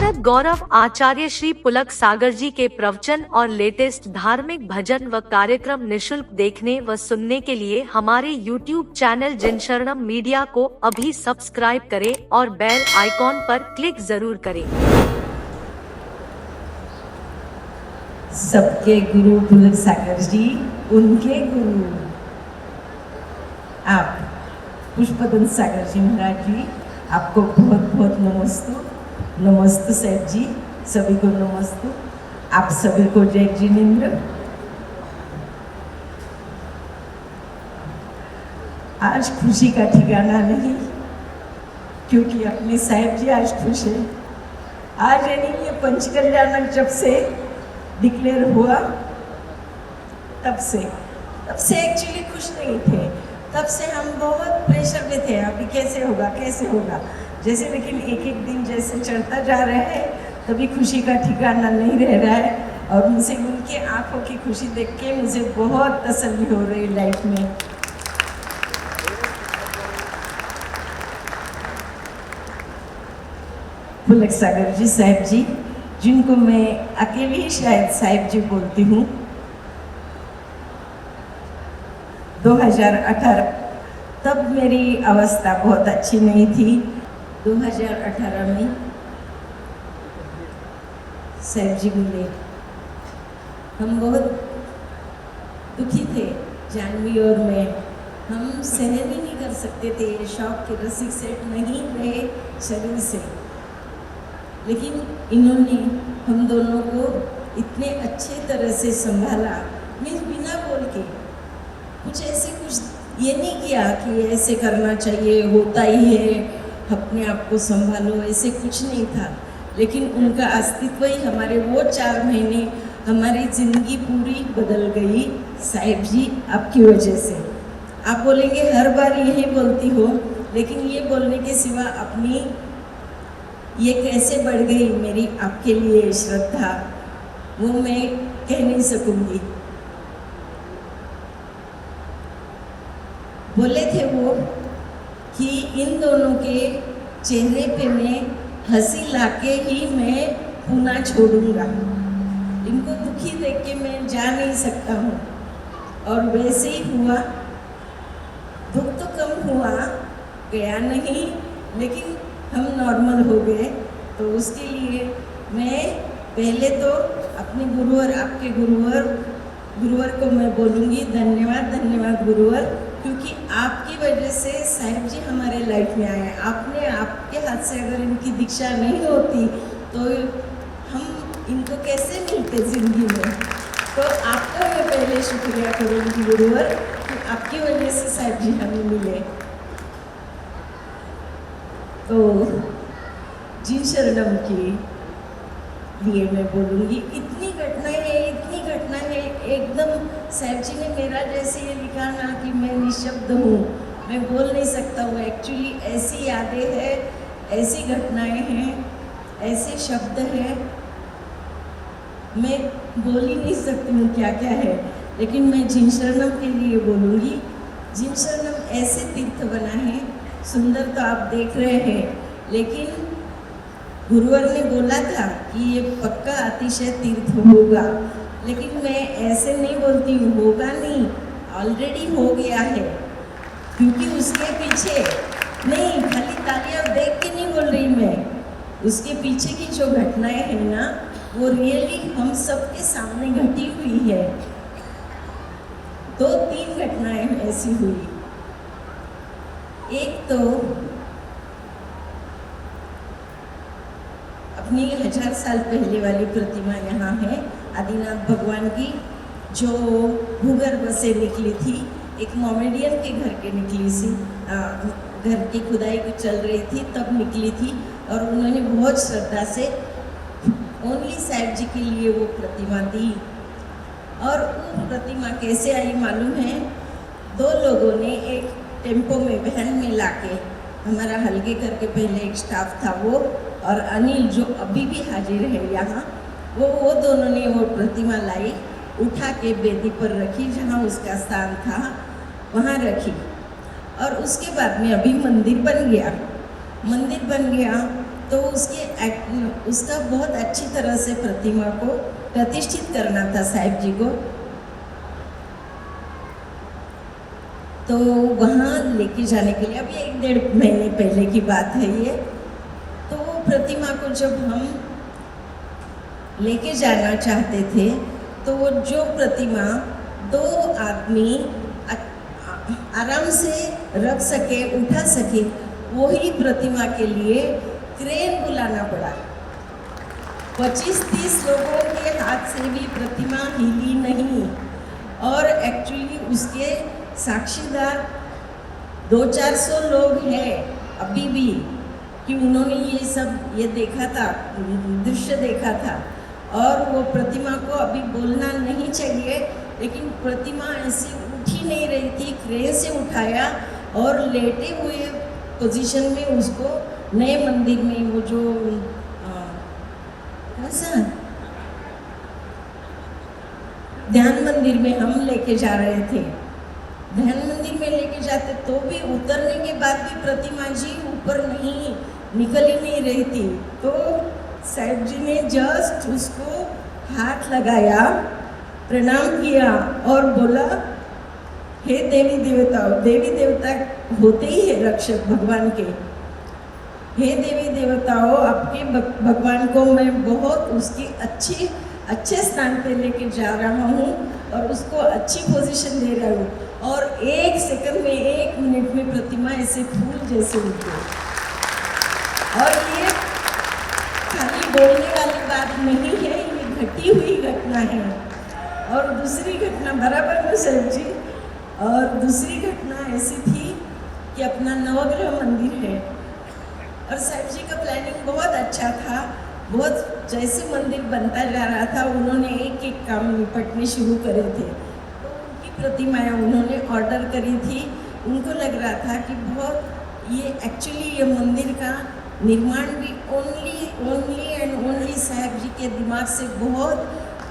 गायक गौरव आचार्य श्री पुलक सागर जी के प्रवचन और लेटेस्ट धार्मिक भजन व कार्यक्रम निशुल्क देखने व सुनने के लिए हमारे YouTube चैनल जिनशरणम मीडिया को अभी सब्सक्राइब करें और बेल आइकॉन पर क्लिक जरूर करें। सबके गुरु पुलक सागर जी, उनके गुरु आप पुष्पदन सागर जी महाराज जी, आपको बहुत बहुत नमस्ते। नमस्ते साहब जी, सभी को नमस्ते। आप सभी को जय जिनेन्द्र। आज खुशी का ठिकाना नहीं, क्योंकि अपने साहब जी आज खुश है। आज यानी ये पंचकल्याणक जब से डिक्लेयर हुआ तब से एक्चुअली खुश नहीं थे। तब से हम बहुत प्रेशर में थे, अभी कैसे होगा जैसे। लेकिन एक एक दिन जैसे चढ़ता जा रहा है तभी खुशी का ठिकाना नहीं रह रहा है। और मुझे उनके आंखों की खुशी देख के मुझे बहुत तसल्ली हो रही है लाइफ में। पुलक सागर जी साहब जी, जिनको मैं अकेली ही शायद साहब जी बोलती हूँ, 2018 तब मेरी अवस्था बहुत अच्छी नहीं थी। 2018 में साहब जी मिले, हम बहुत दुखी थे, जानवी और मैं। हम सहन ही नहीं कर सकते थे, ये शौक के रसिक सेट नहीं रहे शरीर से। लेकिन इन्होंने हम दोनों को इतने अच्छे तरह से संभाला, बिना बोल के कुछ ये नहीं किया कि ऐसे करना चाहिए, होता ही है, अपने आप को संभालो, ऐसे कुछ नहीं था। लेकिन उनका अस्तित्व ही हमारे वो 4 महीने, हमारी ज़िंदगी पूरी बदल गई साहिब जी आपकी वजह से। आप बोलेंगे हर बार यही बोलती हो, लेकिन ये बोलने के सिवा अपनी ये कैसे बढ़ गई मेरी आपके लिए श्रद्धा, वो मैं कह नहीं सकूँगी। बोले थे वो कि इन दोनों के चेहरे पे मैं हंसी लाके ही मैं पूना छोड़ूंगा। इनको दुखी देख के मैं जा नहीं सकता हूँ। और वैसे ही हुआ, दुख तो कम हुआ, गया नहीं, लेकिन हम नॉर्मल हो गए। तो उसके लिए मैं पहले तो अपने गुरुवर, आपके गुरुवर को मैं बोलूँगी धन्यवाद गुरुवर, क्योंकि आपकी वजह से साहिब जी हमारे लाइफ में आए। आपके हाथ से अगर इनकी दीक्षा नहीं होती तो हम इनको कैसे मिलते ज़िंदगी में। तो आपका मैं पहले शुक्रिया करूँगी गुरुवर कि आपकी वजह से साहिब जी हमें मिले। तो जिन शरणम की लिए मैं बोलूँगी, इतनी घटना है एकदम। साहब जी ने मेरा जैसे ये लिखा ना कि मैं निशब्द हूँ, मैं बोल नहीं सकता हूँ। एक्चुअली ऐसी यादें हैं, ऐसी घटनाएं हैं, ऐसे शब्द हैं, मैं बोल ही नहीं सकती हूँ क्या क्या है। लेकिन मैं जिन शरणम के लिए बोलूँगी। जिन शरणम ऐसे तीर्थ बना है, सुंदर तो आप देख रहे हैं, लेकिन गुरुवर ने बोला था कि ये पक्का अतिशय तीर्थ होगा। लेकिन मैं ऐसे नहीं बोलती हूँ, होगा नहीं, ऑलरेडी हो गया है। क्योंकि उसके पीछे नहीं, खाली तालियां देख के नहीं बोल रही मैं, उसके पीछे की जो घटनाएं हैं ना, वो रियली हम सबके सामने घटी हुई है। 2-3 घटनाएं ऐसी हुई। एक तो अपनी 1000 साल पहले वाली प्रतिमा यहाँ है, आदिनाथ भगवान की, जो भूगर्भ से निकली थी। एक मोमेडियन के घर के निकली सी, घर की खुदाई चल रही थी तब निकली थी। और उन्होंने बहुत श्रद्धा से ओनली साहब जी के लिए वो प्रतिमा दी। और वो प्रतिमा कैसे आई मालूम है? 2 लोगों ने एक टेम्पो में, वैन में लाके, हमारा हल्के करके पहले एक स्टाफ था वो, और अनिल जो अभी भी हाजिर है यहाँ, वो दोनों ने वो प्रतिमा लाई, उठा के बेदी पर रखी, जहाँ उसका स्थान था वहाँ रखी। और उसके बाद में अभी मंदिर बन गया। तो उसका बहुत अच्छी तरह से प्रतिमा को प्रतिष्ठित करना था साहिब जी को। तो वहाँ लेके जाने के लिए अभी 1-1.5 महीने पहले की बात है ये। तो वो प्रतिमा को जब हम लेके जाना चाहते थे तो वो जो प्रतिमा 2 आदमी आराम से रख सके, उठा सके, वही प्रतिमा के लिए क्रेन बुलाना पड़ा। 25-30 लोगों के हाथ से भी प्रतिमा हिली नहीं। और एक्चुअली उसके साक्षीदार 200-400 लोग हैं अभी भी, कि उन्होंने ये देखा था, दृश्य देखा था। और वो प्रतिमा को अभी बोलना नहीं चाहिए, लेकिन प्रतिमा ऐसी उठ ही नहीं रही थी। क्रेन से उठाया और लेटे हुए पोजीशन में उसको नए मंदिर में, वो जो कैसा ध्यान मंदिर में हम लेके जा रहे थे। ध्यान मंदिर में लेके जाते तो भी उतरने के बाद भी प्रतिमा जी ऊपर नहीं निकल ही नहीं रही थी। तो साहिब जी ने जस्ट उसको हाथ लगाया, प्रणाम किया और बोला, हे देवी देवताओं, देवी देवता होते ही है रक्षक भगवान के, हे देवी देवताओं, आपके भगवान को मैं बहुत उसकी अच्छे स्थान पे लेके जा रहा हूँ और उसको अच्छी पोजीशन दे रहा हूँ। और 1 सेकंड में, 1 मिनट में प्रतिमा ऐसे फूल जैसे उठे। और ये खाली बोलने वाली बात नहीं है, ये घटी हुई घटना है। और दूसरी घटना बराबर में साहिब जी, और दूसरी घटना ऐसी थी कि अपना नवग्रह मंदिर है और साहिब जी का प्लानिंग बहुत अच्छा था। बहुत जैसे मंदिर बनता जा रहा था, उन्होंने एक काम निपटने शुरू करे थे। तो उनकी प्रतिमाएं उन्होंने ऑर्डर करी थी। उनको लग रहा था कि बहुत ये मंदिर का निर्माण भी ओनली एंड ओनली साहिब जी के दिमाग से बहुत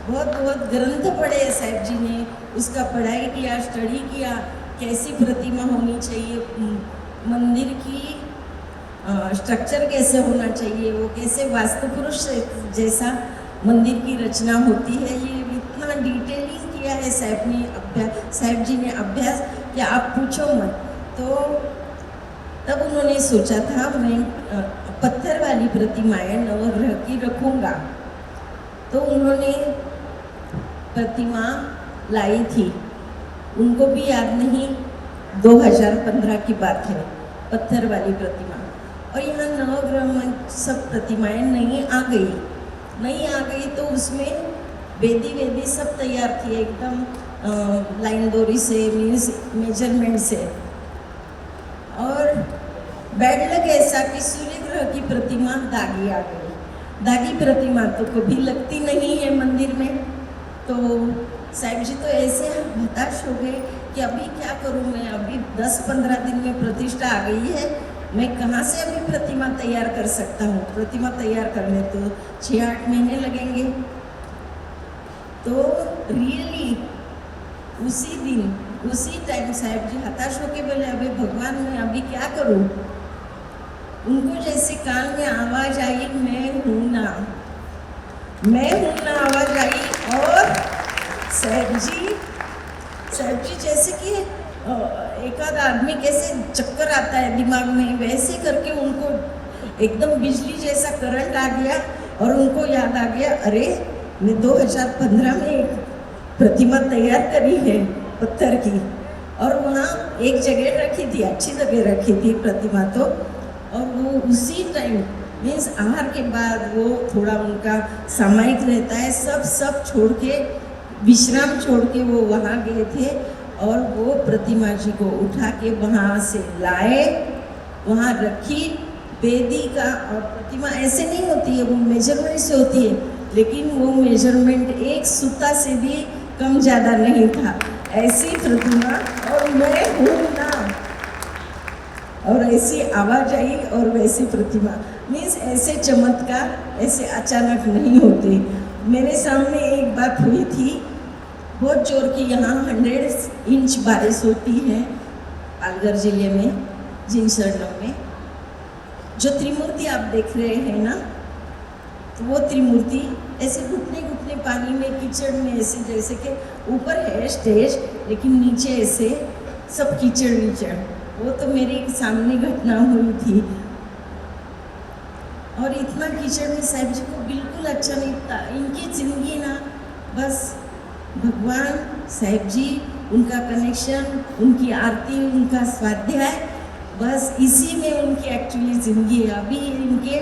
ग्रंथ पढ़े साहिब जी ने, उसका पढ़ाई किया, स्टडी किया, कैसी प्रतिमा होनी चाहिए, मंदिर की स्ट्रक्चर कैसे होना चाहिए, वो कैसे वास्तुपुरुष जैसा मंदिर की रचना होती है, ये इतना डिटेलिंग किया है साहिब जी ने अभ्यास कि आप पूछो मत। तो तब उन्होंने सोचा था मैं पत्थर वाली प्रतिमाएं नवग्रह की रखूँगा। तो उन्होंने प्रतिमा लाई थी, उनको भी याद नहीं, 2015 की बात है, पत्थर वाली प्रतिमा। और यहाँ नवग्रह में सब प्रतिमाएं नहीं आ गई तो उसमें वेदी सब तैयार थी एकदम लाइन डोरी से, मीन्स मेजरमेंट से। और बैड लक ऐसा कि सूर्य ग्रह की प्रतिमा दागी आ गई। दागी प्रतिमा तो कभी लगती नहीं है मंदिर में। तो साहिब जी तो ऐसे हताश हो गए कि अभी क्या करूं मैं, अभी 10-15 दिन में प्रतिष्ठा आ गई है, मैं कहाँ से अभी प्रतिमा तैयार कर सकता हूँ। प्रतिमा तैयार करने तो 6-8 महीने लगेंगे। तो रियली उसी दिन उसी टाइम साहिब जी हताश होके बोले, अबे भगवान मैं अभी क्या करूँ। उनको जैसे कान में आवाज़ आई, मैं हूँ ना आवाज़ आई। और साहिब जी जैसे कि एक आध आदमी कैसे चक्कर आता है दिमाग में, वैसे करके उनको एकदम बिजली जैसा करंट आ गया और उनको याद आ गया, अरे मैं 2015 में एक प्रतिमा तैयार करी है पत्थर की, और वहाँ एक जगह रखी थी, अच्छी जगह रखी थी प्रतिमा। तो और वो उसी टाइम मीन्स आहार के बाद वो थोड़ा उनका सामायिक रहता है, सब छोड़ के, विश्राम छोड़ के वो वहाँ गए थे और वो प्रतिमा जी को उठा के वहाँ से लाए, वहाँ रखी वेदी का। और प्रतिमा ऐसे नहीं होती है, वो मेजरमेंट से होती है, लेकिन वो मेजरमेंट एक सूता से भी कम ज़्यादा नहीं था, ऐसी प्रतिमा। और मैं हूँ ना, और ऐसी आवाज़ आई और वैसी प्रतिमा। मीन्स ऐसे चमत्कार ऐसे अचानक नहीं होते। मेरे सामने एक बात हुई थी, बहुत जोर की, यहाँ 100 इंच बारिश होती है पालघर जिले में, जिनशरणम में। जो त्रिमूर्ति आप देख रहे हैं ना, तो वो त्रिमूर्ति ऐसे घुटने घुटने पानी में, कीचड़ में, ऐसे जैसे कि ऊपर है स्टेज लेकिन नीचे ऐसे सब कीचड़ वीचड़। वो तो मेरे सामने घटना हुई थी। और इतना कीचड़ में साहिब जी को बिल्कुल अच्छा नहीं था। इनकी जिंदगी ना बस भगवान, साहिब जी, उनका कनेक्शन, उनकी आरती, उनका स्वाध्याय, बस इसी में उनकी एक्चुअली जिंदगी है। अभी इनके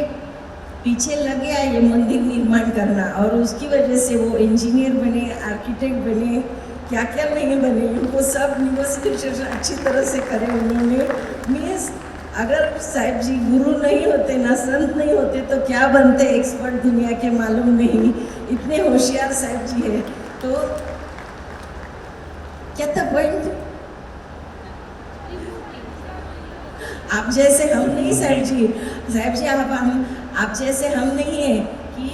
पीछे लग गया ये मंदिर निर्माण करना, और उसकी वजह से वो इंजीनियर बने, आर्किटेक्ट बने, क्या क्या नहीं बने, उनको सब यूनिवर्सिटी अच्छी तरह से करे उन्होंने। मीन्स अगर साहिब जी गुरु नहीं होते ना, संत नहीं होते, तो क्या बनते एक्सपर्ट दुनिया के मालूम नहीं। इतने होशियार साहिब जी है। तो क्या था पॉइंट? आप जैसे हम नहीं साहिब जी, साहिब जी आप जैसे हम नहीं है कि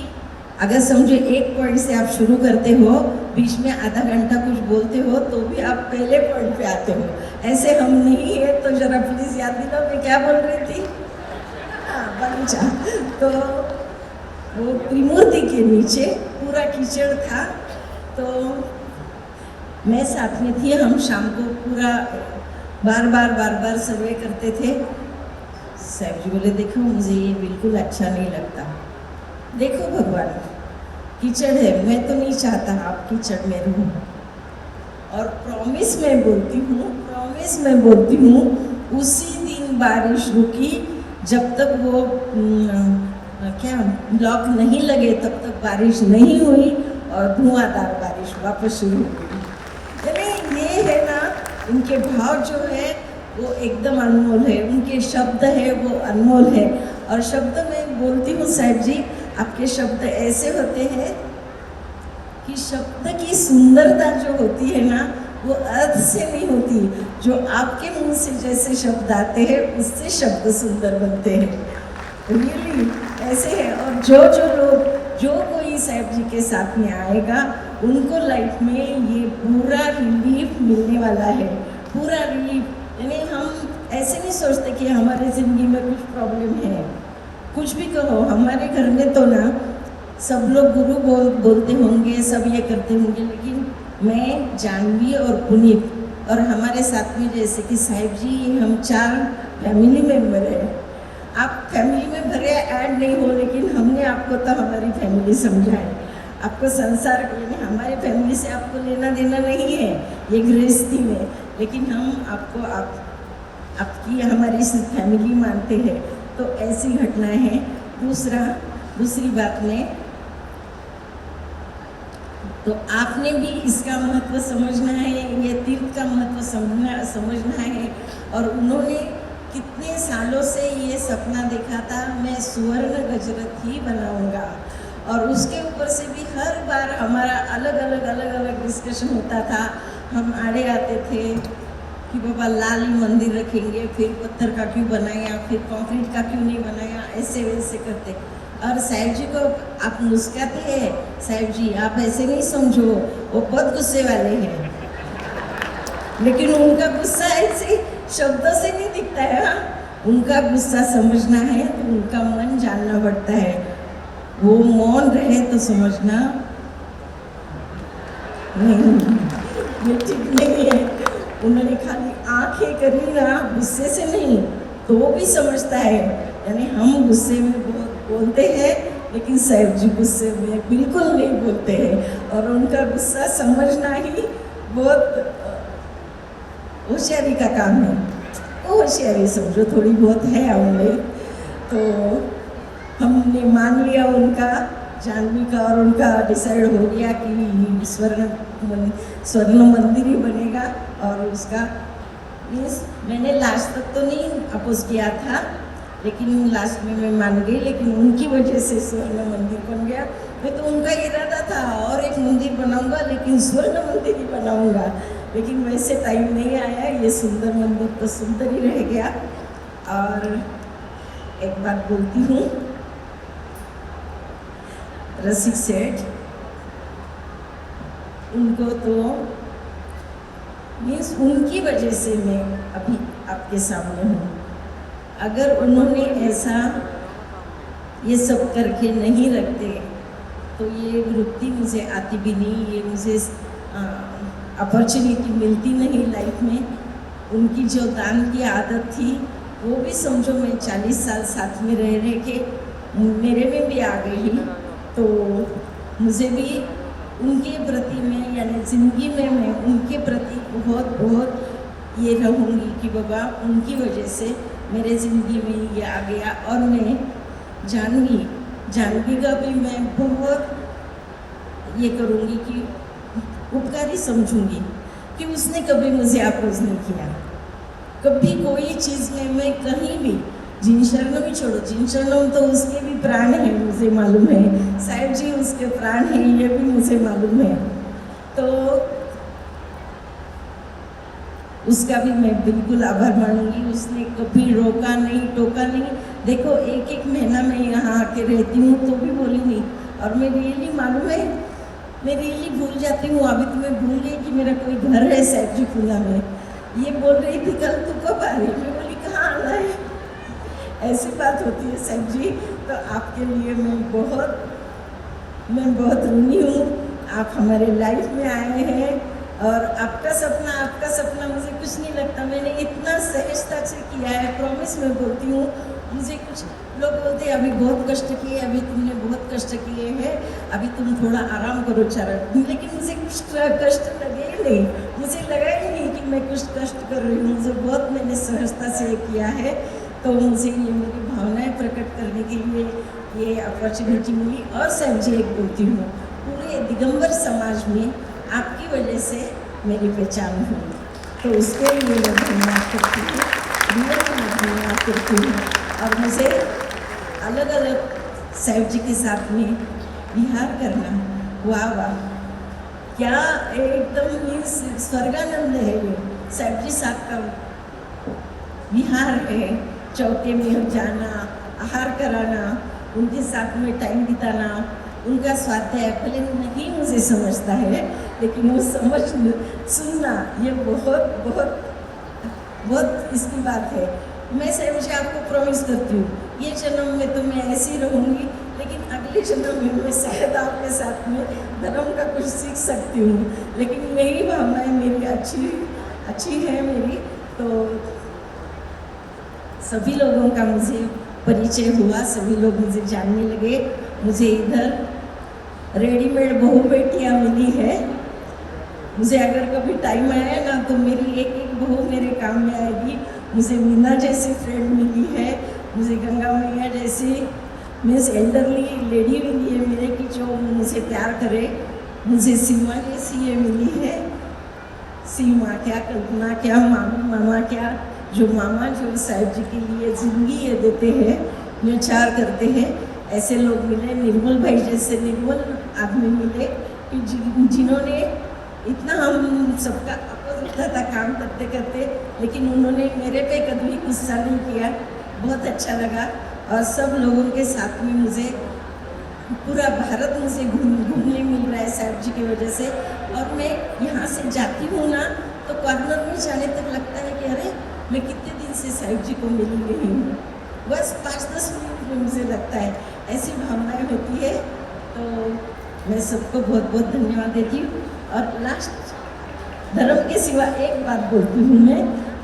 अगर समझो एक पॉइंट से आप शुरू करते हो, बीच में आधा घंटा कुछ बोलते हो तो भी आप पहले पॉइंट पे आते हो। ऐसे हम नहीं है। तो जरा प्लीज याद दिलाओ मैं क्या बोल रही थी? हाँ, बलूचा। तो वो त्रिमूर्ति के नीचे पूरा कीचड़ था, तो मैं साथ में थी। हम शाम को पूरा बार बार सर्वे करते थे। साहब जी बोले देखो मुझे ये बिल्कुल अच्छा नहीं लगता। देखो भगवान, कीचड़ है, मैं तो नहीं चाहता आप कीचड़ में रहूं। और प्रॉमिस मैं बोलती हूँ उसी दिन बारिश रुकी। जब तक वो क्या ब्लॉक नहीं लगे तब तक बारिश नहीं हुई, और धुआंधार बारिश वापस शुरू हो गई। यानी ये है ना, उनके भाव जो है वो एकदम अनमोल है, उनके शब्द है वो अनमोल है। और शब्द में बोलती हूँ साहिब जी, आपके शब्द ऐसे होते हैं कि शब्द की सुंदरता जो होती है ना, वो अर्थ से नहीं होती। जो आपके मुंह से जैसे शब्द आते हैं उससे शब्द सुंदर बनते हैं। रियली ऐसे है। और जो कोई साहिब जी के साथ में आएगा उनको लाइफ में ये पूरा रिलीफ मिलने वाला है, पूरा रिलीफ। यानी हम ऐसे नहीं सोचते कि हमारे ज़िंदगी में कुछ प्रॉब्लम है। कुछ भी कहो, हमारे घर में तो ना सब लोग गुरु बोलते होंगे, सब ये करते होंगे, लेकिन मैं, जानवी और पुनीत और हमारे साथ में जैसे कि साहिब जी, हम 4 फैमिली मेम्बर हैं। आप फैमिली में भरे ऐड नहीं हो, लेकिन हमने आपको तो हमारी फैमिली समझा है। आपको संसार, यानी हमारे फैमिली से आपको लेना देना नहीं है ये गृहस्थी में, लेकिन हम आपको आपकी हमारी फैमिली मानते हैं। तो ऐसी घटनाएं हैं। दूसरी बात में तो आपने भी इसका महत्व समझना है, ये तीर्थ का महत्व समझना है। और उन्होंने कितने सालों से ये सपना देखा था, मैं सुवर्ण गजरथ ही बनाऊंगा। और उसके ऊपर से भी हर बार हमारा अलग अलग डिस्कशन होता था। हम आड़े आते थे कि बाबा लाल ही मंदिर रखेंगे, फिर पत्थर का क्यों बनाया, फिर कंक्रीट का क्यों नहीं बनाया, ऐसे वैसे करते। और साहिब जी को आप मुस्काते हैं, साहिब जी आप ऐसे नहीं समझो, वो बहुत गुस्से वाले हैं। लेकिन उनका गुस्सा ऐसे शब्दों से नहीं दिखता है। हाँ, उनका गुस्सा समझना है तो उनका मन जानना पड़ता है। वो मौन रहे तो समझना नहीं, ये ठीक नहीं है। उन्होंने खाली आंखें करी ना, गुस्से से नहीं, तो वो भी समझता है। यानी हम गुस्से में बहुत बोलते हैं, लेकिन साहिब जी गुस्से में बिल्कुल नहीं बोलते हैं। और उनका गुस्सा समझना ही बहुत होशियारी का काम है। वो होशियारी समझो थोड़ी बहुत है हमने। तो हमने मान लिया उनका, जानवी का, और उनका डिसाइड हो गया कि स्वर्ण मंदिर ही बनेगा। और उसका मीन्स मैंने लास्ट तक तो नहीं अपोज किया था, लेकिन लास्ट में मैं मान गई। लेकिन उनकी वजह से स्वर्ण मंदिर बन गया। मैं तो उनका इरादा था और एक मंदिर बनाऊंगा, लेकिन स्वर्ण मंदिर ही बनाऊंगा। लेकिन वैसे टाइम नहीं आया। ये सुंदर मंदिर तो सुंदर ही रह गया। और एक बात बोलती हूँ, रसिक सेठ, उनको तो मीन्स उनकी वजह से मैं अभी आपके सामने हूँ। अगर उन्होंने ऐसा ये सब करके नहीं रखते तो ये वृत्ति मुझे आती भी नहीं, ये मुझे अपॉर्चुनिटी मिलती नहीं लाइफ में। उनकी जो दान की आदत थी वो भी समझो मैं 40 साल साथ में रह के मेरे में भी आ गई, तो मुझे भी उनके प्रति में यानी ज़िंदगी में मैं उनके प्रति बहुत बहुत ये रहूँगी कि बाबा उनकी वजह से मेरे ज़िंदगी में ये आ गया। और मैं जानवी का भी मैं बहुत ये करूँगी कि उपकारी समझूंगी कि उसने कभी मुझे अपोज नहीं किया। कभी कोई चीज़ में मैं कहीं भी, जिन शरणों भी छोड़ो, जिन शरणों तो उसके भी प्राण हैं मुझे मालूम है, साहिब जी उसके प्राण हैं ये भी मुझे मालूम है, तो उसका भी मैं बिल्कुल आभार मानूंगी। उसने कभी रोका नहीं, टोका नहीं। देखो एक महीना मैं यहाँ आके रहती हूँ तो भी बोली नहीं, और मैं रियली मालूम है मैं रियली भूल जाती हूँ। अभी तो मैं भूल गई कि मेरा कोई घर है साहिब जी खुला में। ये बोल रही थी कल तू कब आ रही, मैं बोली कहाँ आना है, ऐसी बात होती है साहिब जी। तो आपके लिए मैं बहुत ऋणी हूँ, आप हमारे लाइफ में आए हैं और आपका सपना मुझे कुछ नहीं लगता। मैंने इतना सहजता से किया है, प्रॉमिस मैं बोलती हूँ। मुझे कुछ लोग बोलते हैं अभी बहुत कष्ट किए, अभी तुमने बहुत कष्ट किए हैं, अभी तुम थोड़ा आराम करो चारा, लेकिन मुझे कुछ कष्ट लगे ही नहीं, मुझे लगा ही नहीं कि मैं कुछ कष्ट कर रही हूँ। मुझे बहुत मैंने सहजता से किया है, तो मुझे ये मेरी भावनाएं प्रकट करने के लिए ये अपॉर्चुनिटी मिली। और साहिब जी एक बोलती हूँ, पूरे दिगंबर समाज में आपकी वजह से मेरी पहचान हुई, तो उसके लिए मैं धन्यवाद करती हूँ, धन्यवाद करती हूँ। और मुझे अलग अलग साहिब जी के साथ में विहार करना, वाह वाह, क्या एकदम स्वर्गानंद है ये। साहिब जी साथ का विहार है, चौके में जाना, आहार कराना, उनके साथ में टाइम बिताना, उनका स्वाध्याय भले नहीं मुझे समझता है, लेकिन वो सुनना ये बहुत बहुत बहुत इसकी बात है। मैं साहिब जी आपको प्रॉमिस करती हूँ, ये जन्म में तो मैं ऐसी रहूँगी, लेकिन अगले जन्म में मैं शायद आपके साथ में धर्म का कुछ सीख सकती हूँ। लेकिन मेरी भावनाएं मेरी अच्छी है मेरी, तो सभी लोगों का मुझे परिचय हुआ, सभी लोग मुझे जानने लगे। मुझे इधर रेडीमेड बहू बेटियाँ मिली है। मुझे अगर कभी टाइम आया ना तो मेरी एक बहू मेरे काम में आएगी। मुझे मीना जैसी फ्रेंड मिली है, मुझे गंगा मैया जैसी मीन्स एल्डरली लेडी मिली है मेरे की, जो मुझे प्यार करे। मुझे सीमा जैसी ये मिली है, सीमा क्या, कल्पना क्या, मामा क्या, जो मामा जो साहिब जी के लिए ज़िंदगी ये देते हैं, न्याचार करते हैं, ऐसे लोग मिले। निर्मल भाई जैसे निर्मल आदमी मिले कि जिन्होंने इतना हम सबका अपोज होता था काम करते करते, लेकिन उन्होंने मेरे पे कभी गुस्सा नहीं किया। बहुत अच्छा लगा। और सब लोगों के साथ में मुझे पूरा भारत मुझे घूमने मिल रहा है साहिब जी की वजह से। और मैं यहाँ से जाती हूँ ना तो कॉर्नर में जाने तक लगता है कि अरे मैं कितने दिन से साहिब जी को मिली नहीं हूँ। बस 5-10 मिनट में मुझे लगता है, ऐसी भावनाएं होती है। तो मैं सबको बहुत बहुत धन्यवाद देती हूँ। और लास्ट धर्म के सिवा एक बात बोलती हूँ, मैं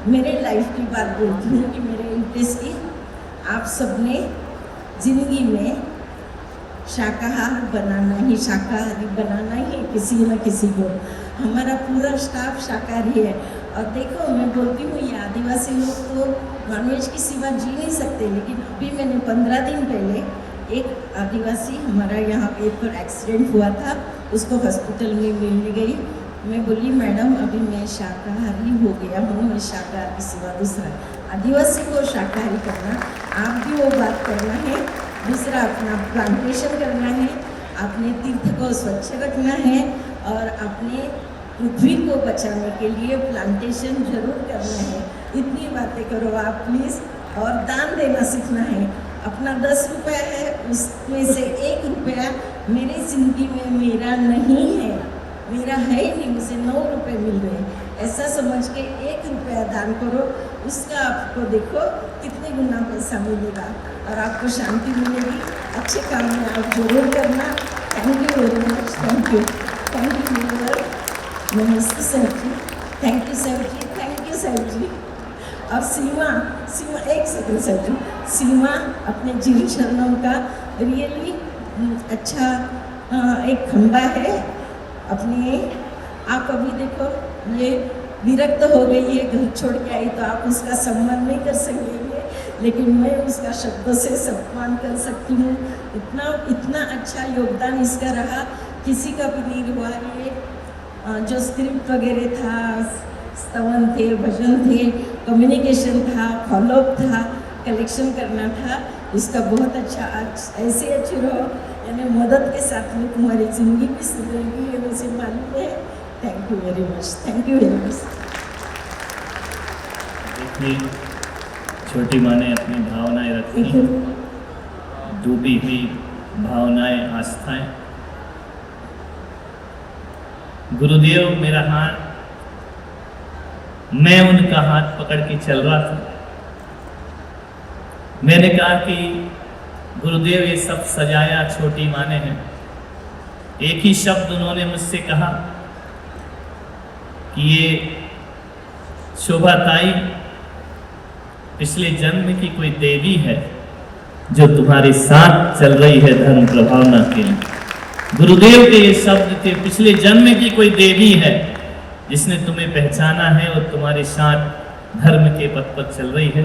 मेरे लाइफ की बात बोलती हूँ कि मेरे इंटरेस्ट की, आप सबने ज़िंदगी में शाकाहारी बनाना ही किसी न किसी को। हमारा पूरा स्टाफ शाकाहारी है। और देखो मैं बोलती हूँ ये आदिवासी लोग तो नॉनवेज की सिवा जी नहीं सकते, लेकिन अभी मैंने 15 दिन पहले एक आदिवासी हमारा यहाँ पे पर एक्सीडेंट हुआ था, उसको हॉस्पिटल में मिलने गई। मैं बोली मैडम अभी मैं शाकाहारी हो गया हूँ, मैं शाकाहारी के सिवा दूसरा आदिवासी को शाकाहारी करना, आप भी वो बात करना है। दूसरा अपना प्लांटेशन करना है, अपने तीर्थ को स्वच्छ रखना है और अपने पृथ्वी को बचाने के लिए प्लांटेशन जरूर करना है। इतनी बातें करो आप प्लीज़। और दान देना सीखना है। अपना 10 रुपया है, उसमें से 1 रुपया मेरी ज़िंदगी में मेरा नहीं है, मेरा है ही नहीं, मुझे 9 रुपये मिल रहे हैं। ऐसा समझ के 1 रुपया दान करो, उसका आपको देखो कितना कितने गुना पैसा मिलेगा और आपको शांति मिलेगी। अच्छे काम में आप जरूर करना। Thank you very much. Thank you viewer. नमस्ते sir ji. Thank you sir ji. Thank you sir ji. और सीमा एक सेकंड सर जी। सीमा अपने जीवन शरणों का रियली अच्छा एक खंबा है अपने। आप अभी देखो ये विरक्त हो गई है, घर छोड़ के आई, तो आप उसका सम्मान नहीं कर सकेंगे, लेकिन मैं उसका शब्दों से सम्मान कर सकती हूँ। इतना अच्छा योगदान इसका रहा, किसी का भी नहीं हुआ। ये जो स्क्रिप्ट वगैरह था, स्तवन थे, भजन थे, कम्युनिकेशन था, फॉलोअप था, कलेक्शन करना था, इसका बहुत अच्छा। आज ऐसे अच्छी रहो, यानी मदद के साथ में तुम्हारी ज़िंदगी भी सुधरेगी, ये मुझे मालूम है। Thank you very much. Thank you very much. देखिए, छोटी माँ ने अपनी भावनाएं रखी, डूबी हुई भावनाएं, आस्थाएं। गुरुदेव मेरा हाथ, मैं उनका हाथ पकड़ के चल रहा था। मैंने कहा कि गुरुदेव ये सब सजाया छोटी माँ ने है। एक ही शब्द उन्होंने मुझसे कहा कि ये शोभा ताई पिछले जन्म की कोई देवी है जो तुम्हारे साथ चल रही है धर्म प्रभावना के लिए। गुरुदेव के ये शब्द थे, पिछले जन्म की कोई देवी है जिसने तुम्हें पहचाना है और तुम्हारे साथ धर्म के पथ पर चल रही है।